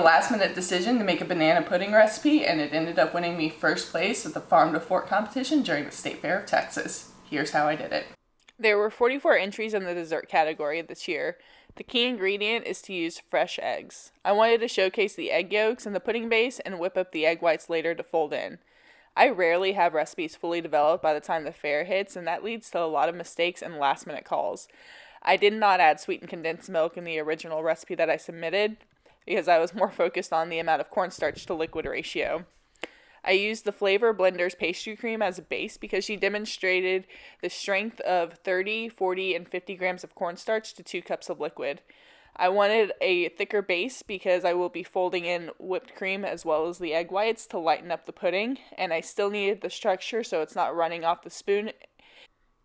Last minute decision to make a banana pudding recipe, and it ended up winning me first place at the Farm to Fork competition during the State Fair of Texas. Here's how I did it. There were 44 entries in the dessert category this year. The key ingredient is to use fresh eggs. I wanted to showcase the egg yolks in the pudding base and whip up the egg whites later to fold in. I rarely have recipes fully developed by the time the fair hits, and that leads to a lot of mistakes and last minute calls. I did not add sweetened condensed milk in the original recipe that I submitted, because I was more focused on the amount of cornstarch to liquid ratio. I used the Flavor Blender's pastry cream as a base because she demonstrated the strength of 30, 40, and 50 grams of cornstarch to 2 cups of liquid. I wanted a thicker base because I will be folding in whipped cream as well as the egg whites to lighten up the pudding, and I still needed the structure so it's not running off the spoon.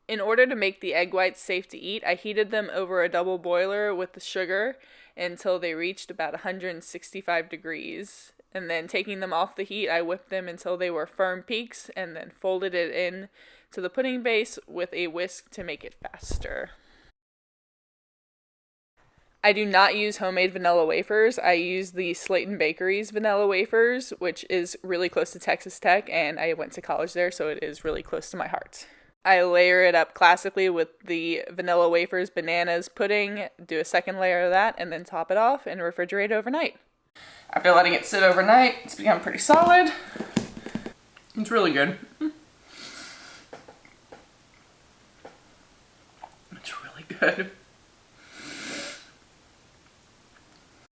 In order to make the egg whites safe to eat, I heated them over a double boiler with the sugar until they reached about 165 degrees. And then taking them off the heat, I whipped them until they were firm peaks and then folded it in to the pudding base with a whisk to make it faster. I do not use homemade vanilla wafers. I use the Slaton Bakery's vanilla wafers, which is really close to Texas Tech, and I went to college there, so it is really close to my heart. I layer it up classically with the vanilla wafers, bananas, pudding, do a second layer of that, and then top it off and refrigerate overnight. After letting it sit overnight, it's become pretty solid. It's really good. It's really good.